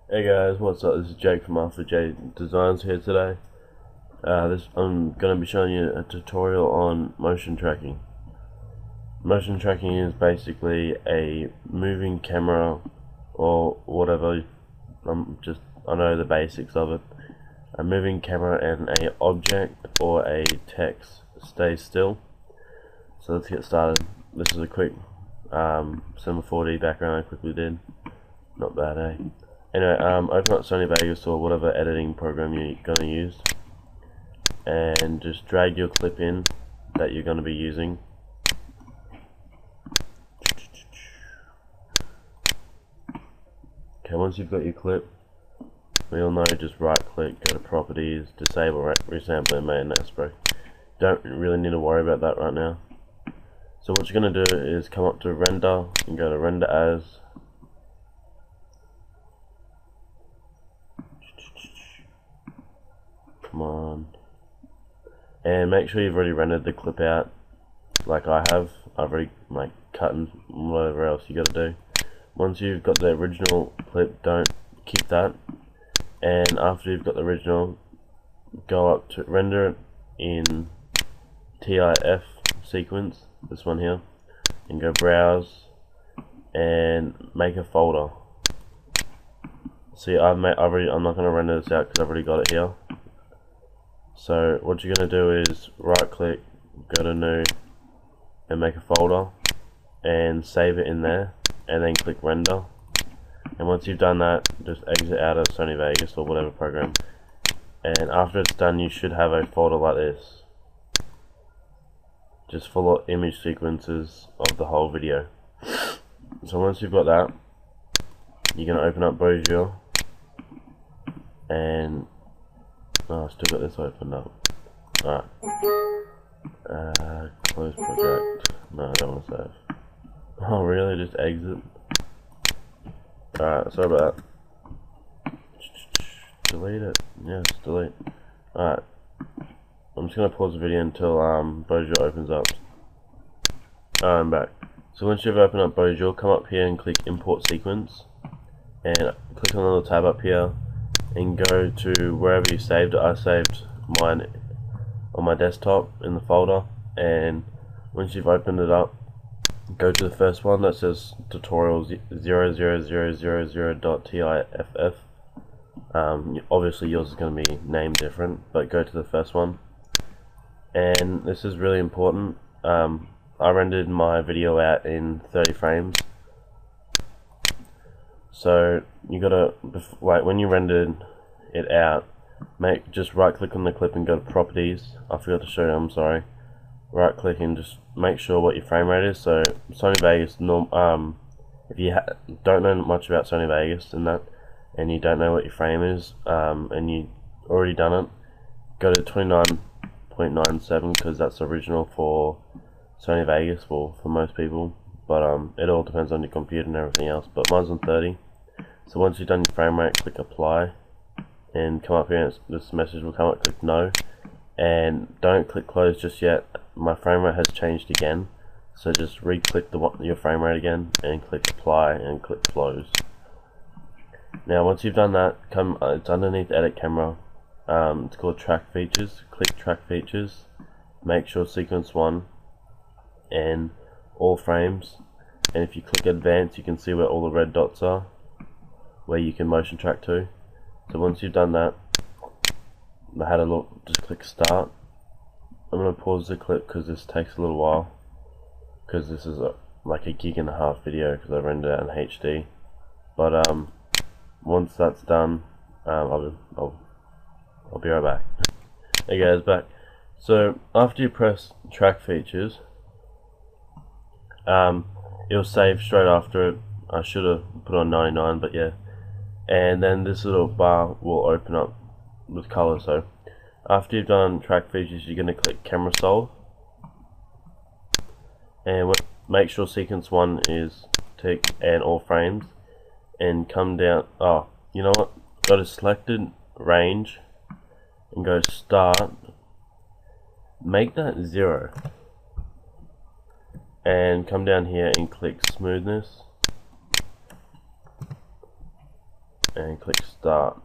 Hey guys, what's up? This is Jake from Alpha J Designs here today. I'm going to be showing you a tutorial on motion tracking. Motion tracking is basically a moving camera or whatever. I know the basics of it. A moving camera and a object or a text stays still. So let's get started. This is a quick Cinema 4D background I quickly did. Not bad, eh? Anyway, open up Sony Vegas or whatever editing program you're going to use, and just drag your clip in that you're going to be using. Okay, once you've got your clip, we all know, just right click, go to properties, disable resampling and maintenance spray. Don't really need to worry about that right now. So what you're going to do is come up to render and go to render as. Come on. And make sure you've already rendered the clip out like I have. I've already cut and whatever else you gotta do. Once you've got the original clip, don't keep that. And after you've got the original, go up to render it in TIFF sequence, this one here, and go browse and make a folder. See, I'm not gonna render this out because I've already got it here. So what you're going to do is right click, go to new, and make a folder, and save it in there, and then click render. And once you've done that, just exit out of Sony Vegas or whatever program, and after it's done you should have a folder like this, just full of image sequences of the whole video. So once you've got that, you're going to open up Beaujeu, and I still got this opened up. Alright. Close project. No, I don't want to save. Oh, really? Just exit? Alright, sorry about that. Delete it. Yes, delete. Alright. I'm just going to pause the video until Beaujeu opens up. Alright, I'm back. So once you've opened up Beaujeu, come up here and click Import Sequence. And click on the little tab up here, and go to wherever you saved it. I saved mine on my desktop in the folder, and once you've opened it up, go to the first one that says tutorials 00000.tiff. Obviously yours is going to be named different, but go to the first one, and this is really important. I rendered my video out in 30 frames. So you gotta, when you rendered it out, just right click on the clip and go to properties. I forgot to show you, I'm sorry. Right click and just make sure what your frame rate is. So Sony Vegas, if you don't know much about Sony Vegas and you don't know what your frame is, and you already done it, go to 29.97 because that's original for Sony Vegas for most people. But it all depends on your computer and everything else. But mine's on 30. So once you've done your frame rate, click apply, and come up here and this message will come up, click no, and don't click close just yet. My frame rate has changed again, so just re-click your frame rate again and click apply and click close. Now once you've done that, it's underneath edit camera. It's called track features. Click track features, make sure sequence 1 and all frames, and if you click advanced you can see where all the red dots are, where you can motion track to. So once you've done that, I had a look, just click start. I'm going to pause the clip because this takes a little while, because this is like a gig-and-a-half video because I rendered it out in HD. But once that's done, I'll be right back. Hey guys, back. So after you press track features, it'll save straight after it. I should have put on 99, but yeah. And then this little bar will open up with color. So after you've done track features, you're going to click camera solve, and make sure sequence 1 is ticked and all frames, and come down. Oh, you know what? Go to selected range and go start. Make that 0. And come down here and click smoothness, and click start.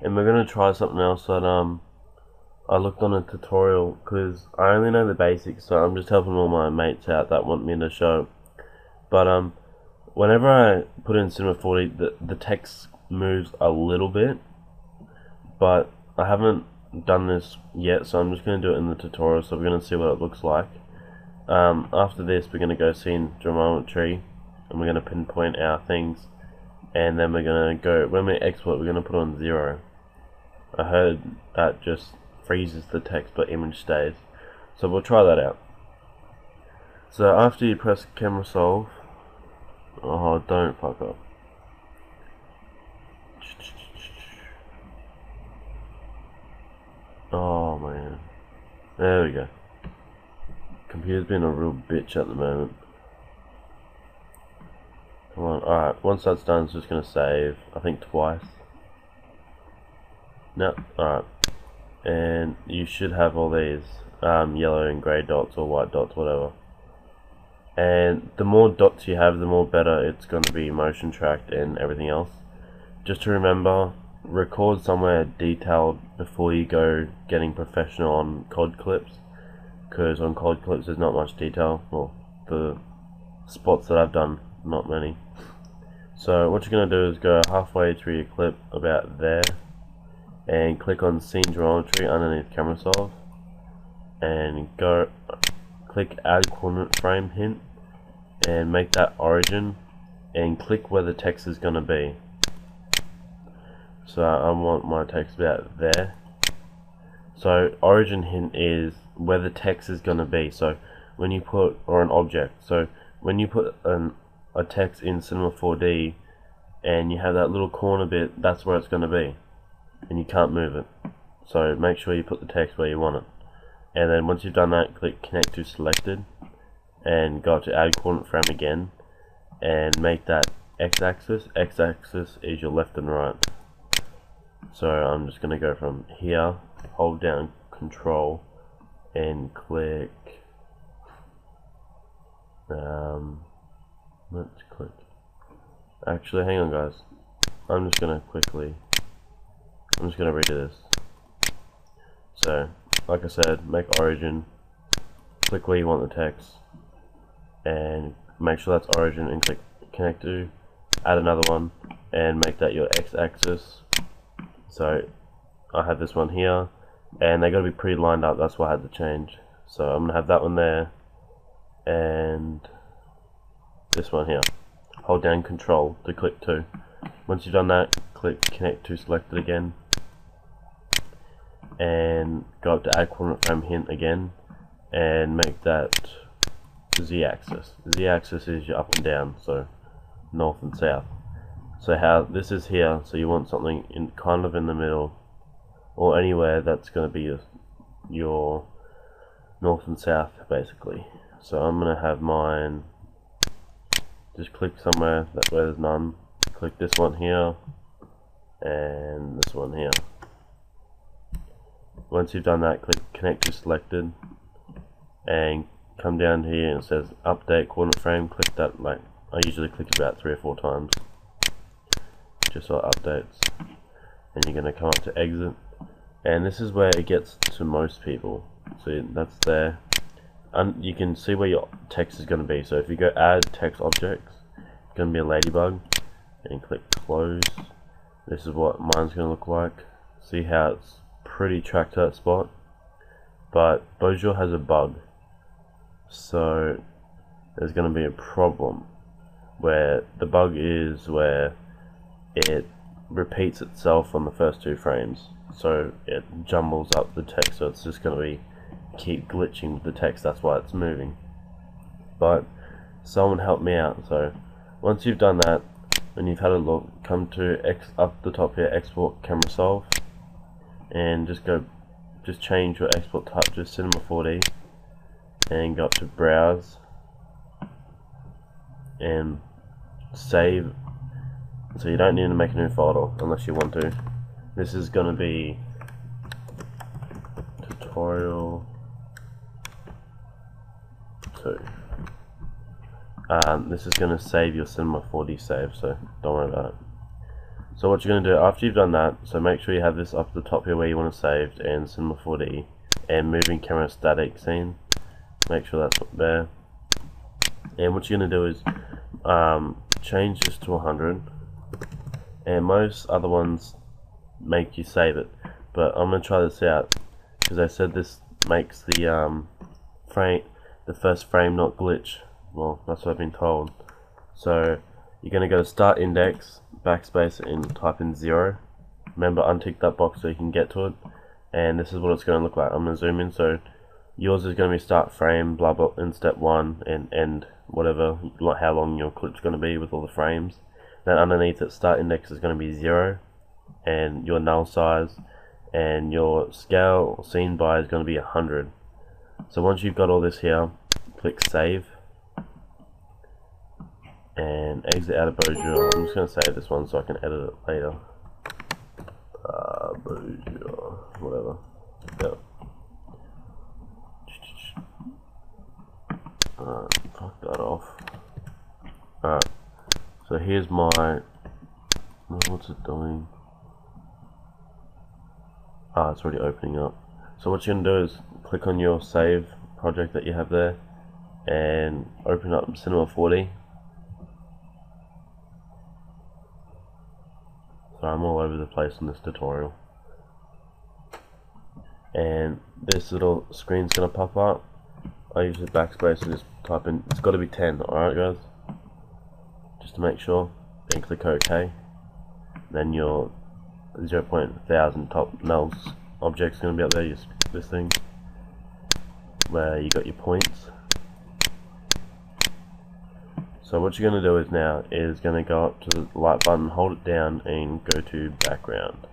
And we're going to try something else that I looked on a tutorial, because I only know the basics, so I'm just helping all my mates out that want me to show. But whenever I put in Cinema 4D, the text moves a little bit, but I haven't done this yet, so I'm just going to do it in the tutorial, so we're going to see what it looks like. After this, we're going to go see in geometry, and we're going to pinpoint our things, and then we're going to go, when we export, we're going to put on 0. I heard that just freezes the text but image stays, so we'll try that out. So after you press camera solve, oh, don't fuck up. Oh man, there we go. Computer's been a real bitch at the moment. Come on, alright, once that's done, it's just going to save, I think twice. No, alright. And you should have all these yellow and grey dots or white dots, whatever. And the more dots you have, the more better it's going to be motion tracked and everything else. Just to remember, record somewhere detailed before you go getting professional on COD clips, because on COD clips there's not much detail. Well, the spots that I've done, not many. So what you're going to do is go halfway through your clip about there, and click on Scene Geometry underneath Camera Solve, and go click Add Coordinate Frame Hint, and make that origin, and click where the text is going to be. So I want my text about there. So origin hint is where the text is going to be. So when you put, or an object, so when you put a text in Cinema 4D and you have that little corner bit, that's where it's going to be, and you can't move it. So make sure you put the text where you want it. And then once you've done that, click connect to selected and go to add coordinate frame again, and make that x-axis. X-axis is your left and right. So I'm just going to go from here, hold down control and click let's click, actually hang on guys, I'm just going to redo this. So like I said, make origin, click where you want the text, and make sure that's origin, and click connect to, add another one, and make that your x-axis. So I have this one here, and they got to be pretty lined up, that's why I had to change. So I'm going to have that one there, and this one here. Hold down control to click to. Once you've done that, click connect to selected again, and go up to add coordinate frame hint again, and make that z-axis. Z-axis is your up and down, so north and south. So how this is here, so you want something in kind of in the middle, or anywhere that's going to be your north and south basically. So I'm going to have mine, just click somewhere that where there's none, click this one here and this one here. Once you've done that, click connect to selected and come down here and it says update coordinate frame. Click that, like I usually click about 3 or 4 times just so it updates, and you're going to come up to exit, and this is where it gets to most people. So that's there, and you can see where your text is going to be. So if you go add text objects, it's going to be a ladybug, and click close. This is what mine's going to look like. See how it's pretty tracked to that spot, but Bojor has a bug, so there's going to be a problem where the bug is where it repeats itself on the first 2 frames, so it jumbles up the text, so it's just going to be keep glitching with the text. That's why it's moving. But someone help me out. So once you've done that, when you've had a look, come to up the top here, export camera solve, and just change your export type to Cinema 4D, and go up to browse and save. So you don't need to make a new folder unless you want to. This is going to be tutorial 2. this is going to save your Cinema 4D save, so don't worry about it. So what you're going to do after you've done that, so make sure you have this up the top here where you want it saved, and Cinema 4D, and moving camera static scene, make sure that's there. And what you're going to do is change this to 100, and most other ones make you save it, but I'm going to try this out because I said this makes the first frame not glitch. Well, that's what I've been told. So you're going to go to start index, backspace, and type in 0. Remember, untick that box so you can get to it, and this is what it's going to look like. I'm going to zoom in, so yours is going to be start frame, blah blah, in step 1, and end whatever, how long your clip's going to be with all the frames. Then underneath it, start index is going to be 0, and your null size, and your scale scene by is going to be 100. So once you've got all this here, click save, and exit out of Bojor. I'm just going to save this one so I can edit it later. Bojor, whatever. Yep. Fuck that off. Alright, so here's my, what's it doing? It's already opening up. So what you're going to do is click on your save project that you have there and open up Cinema 4D. So I'm all over the place in this tutorial. And this little screen's going to pop up. I use the backspace and just type in, it's got to be 10, alright guys? Just to make sure. Then click OK. Then your 0.1000 top nulls object's going to be up there, this thing, where you got your points. So what you're going to do is now is going to go up to the light button, hold it down, and go to background.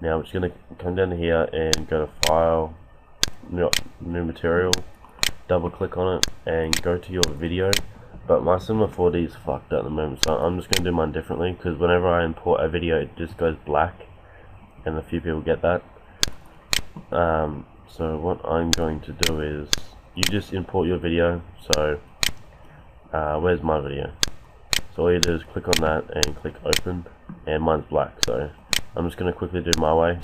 Now we're going to come down to here and go to File, New Material, double click on it, and go to your video. But my Cinema 4D is fucked at the moment, so I'm just going to do mine differently, because whenever I import a video it just goes black, and a few people get that. So what I'm going to do is, you just import your video. So where's my video? So all you do is click on that and click open, and mine's black, so I'm just going to quickly do my way.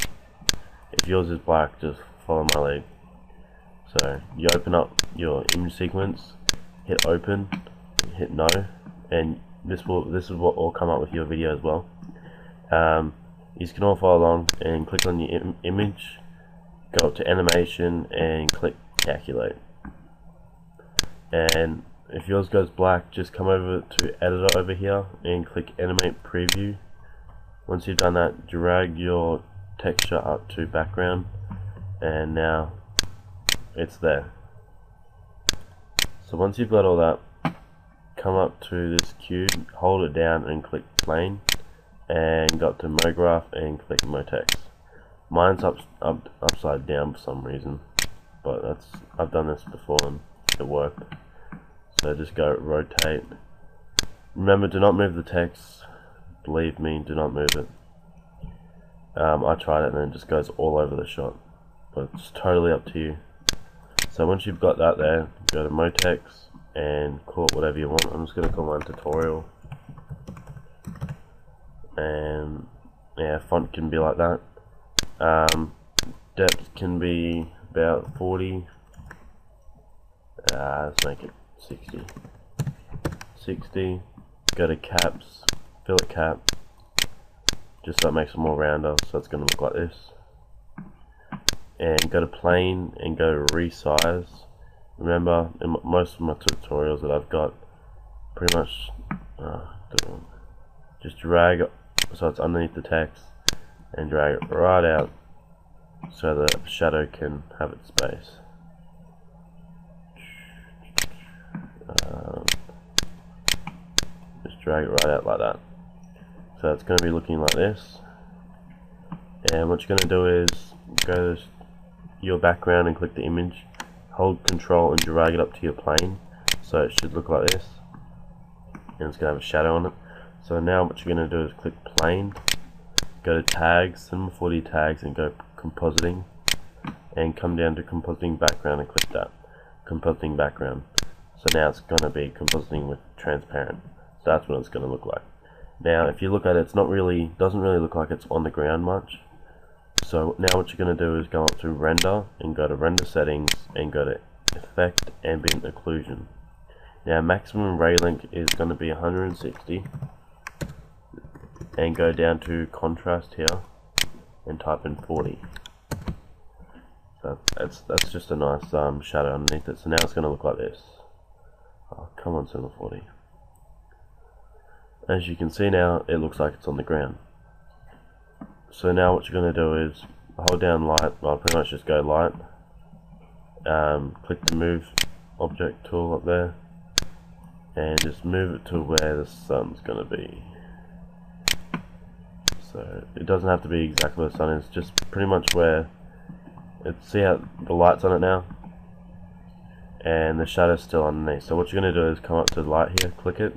If yours is black, just follow my lead. So you open up your image sequence, hit open, hit no, and this is what will come up with your video as well. You can all follow along and click on your image, go up to animation and click calculate. And if yours goes black, just come over to editor over here and click animate preview. Once you've done that, drag your texture up to background, and now it's there. So once you've got all that, come up to this cube, hold it down and click plane, and go up to MoGraph and click MoTeX. Mine's upside down for some reason, but I've done this before and it worked. So just go rotate. Remember, do not move the text. Believe me, do not move it. I tried it and it just goes all over the shot, but it's totally up to you. So once you've got that there, go to MoTeX and call it whatever you want. I'm just going to call mine tutorial. And yeah, font can be like that. Depth can be about 40. Let's make it 60. 60. Go to caps, fill it cap, just so it makes it more rounder, so it's going to look like this. And go to plane and go to resize. Remember, in most of my tutorials that I've got, pretty much just drag it so it's underneath the text and drag it right out so the shadow can have its space. Just drag it right out like that. So it's going to be looking like this. And what you're going to do is go to your background and click the image, hold control and drag it up to your plane, so it should look like this, and it's going to have a shadow on it. So now what you're going to do is click plane, go to tags, Cinema 4D tags, and go compositing, and come down to compositing background and click that, compositing background. So now it's going to be compositing with transparent. So that's what it's going to look like. Now if you look at it, it's not really, doesn't really look like it's on the ground much. So now what you're going to do is go up to render and go to render settings and go to effect ambient occlusion. Now maximum ray length is going to be 160, and go down to contrast here and type in 40. So that's just a nice shadow underneath it. So now it's going to look like this. Oh, come on, Cinema 40. As you can see now, it looks like it's on the ground. So now what you're going to do is hold down light, well pretty much just go light, click the move object tool up there, and just move it to where the sun's going to be. So it doesn't have to be exactly where the sun is, just pretty much where see how the light's on it now, and the shadow's still underneath. So what you're going to do is come up to the light here, click it,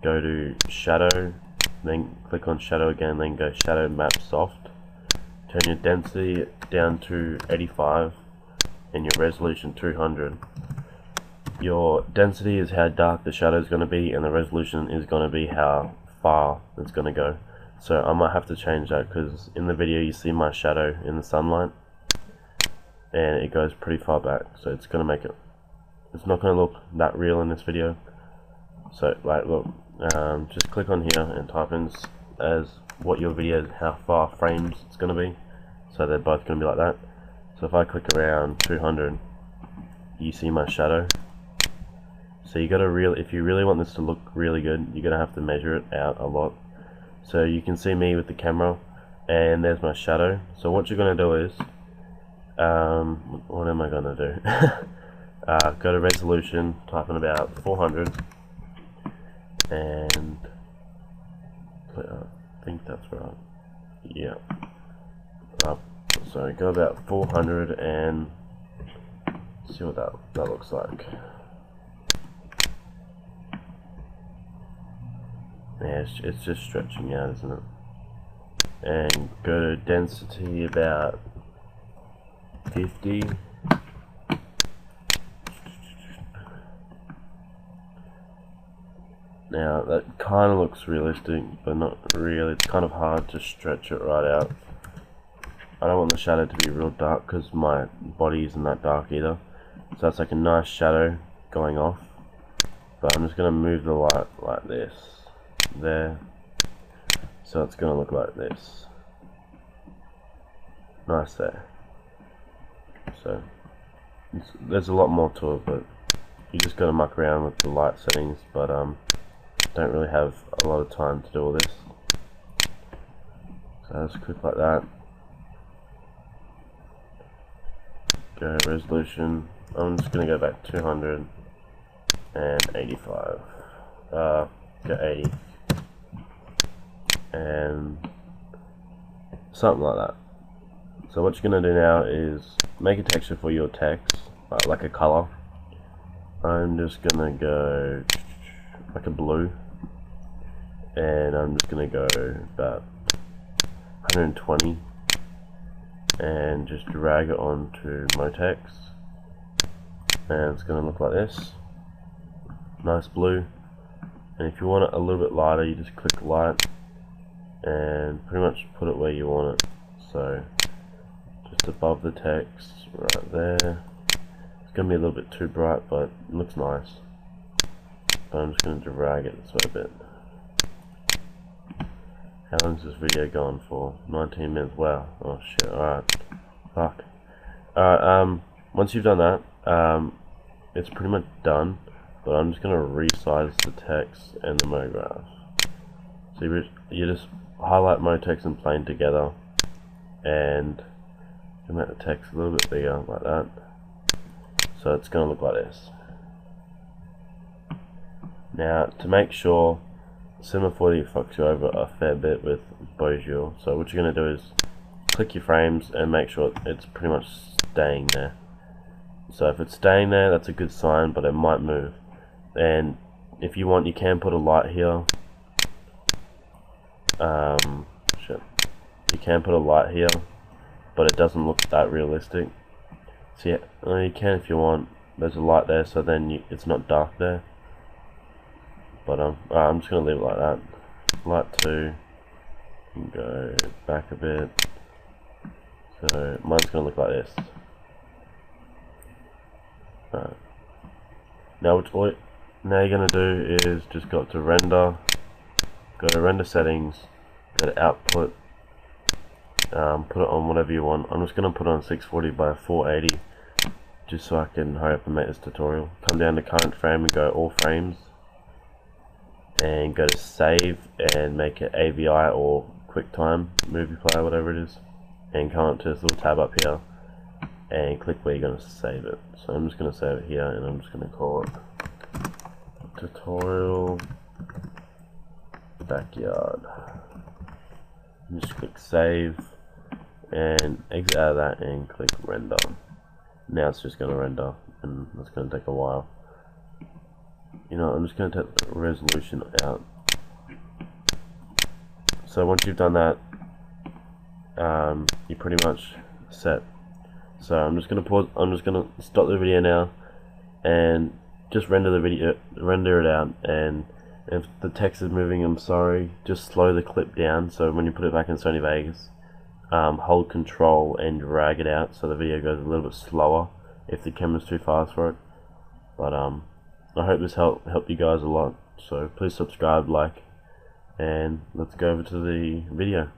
go to shadow, then click on shadow again, then go shadow map soft, turn your density down to 85 and your resolution 200. Your density is how dark the shadow is going to be, and the resolution is going to be how far it's going to go. So I might have to change that, because in the video you see my shadow in the sunlight and it goes pretty far back, so it's going to make it, it's not going to look that real in this video. So like look, just click on here and type in as what your video, how far frames it's going to be, so they're both going to be like that. So if I click around 200, you see my shadow. So you got to if you really want this to look really good, you're going to have to measure it out a lot. So you can see me with the camera, and there's my shadow. So what you're going to do is, what am I going to do? Go to resolution, type in about 400, and I think that's right. Yeah. So go about 400 and see what that looks like. Yeah, it's just stretching out, isn't it? And go to density about 50. Now that kind of looks realistic, but not really. It's kind of hard to stretch it right out. I don't want the shadow to be real dark, because my body isn't that dark either. So it's like a nice shadow going off. But I'm just going to move the light like this. There. So it's going to look like this. Nice there. So there's a lot more to it, but you just got to muck around with the light settings, but don't really have a lot of time to do all this. So I'll just click like that. Go resolution. I'm just going to go back 200 and 85. Go 80. And something like that. So what you're going to do now is make a texture for your text, like a color. I'm just going to go like a blue, and I'm just going to go about 120 and just drag it onto Motex, and it's going to look like this. Nice blue. And if you want it a little bit lighter, you just click light and pretty much put it where you want it. So just above the text, right there. It's going to be a little bit too bright, but it looks nice. But I'm just going to drag it this way a bit. How long is this video going for? 19 minutes, wow. Oh shit, alright. Fuck. Alright, once you've done that, it's pretty much done. But I'm just going to resize the text and the MoGraph. So you just highlight MoText and plane together, and you make the text a little bit bigger, like that. So it's going to look like this. Now, to make sure, Cinema 40 fucks you over a fair bit with Beaujeu. So what you're going to do is click your frames and make sure it's pretty much staying there. So if it's staying there, that's a good sign, but it might move. And if you want, you can put a light here. You can put a light here, but it doesn't look that realistic. So yeah, you can if you want. there's a light there, so then it's not dark there. But I'm just gonna leave it like that. Light 2, and go back a bit. So mine's gonna look like this. Now you're gonna do is just go to render, go to render settings, go to output, put it on whatever you want. I'm just gonna put it on 640 by 480, just so I can hurry up and make this tutorial. Come down to current frame and go all frames, and go to save and make it AVI or QuickTime movie player, whatever it is, and come up to this little tab up here and click where you're going to save it. So I'm just going to save it here, and I'm just going to call it tutorial backyard. And just click save and exit out of that and click render. Now it's just going to render, and it's going to take a while. You know, I'm just going to take the resolution out. So once you've done that, you're pretty much set. So I'm just going to pause. I'm just going to stop the video now and just render the video, render it out. And if the text is moving, I'm sorry, just slow the clip down. So when you put it back in Sony Vegas, hold control and drag it out so the video goes a little bit slower if the camera's too fast for it. But I hope this helped you guys a lot. So please subscribe, like, and let's go over to the video.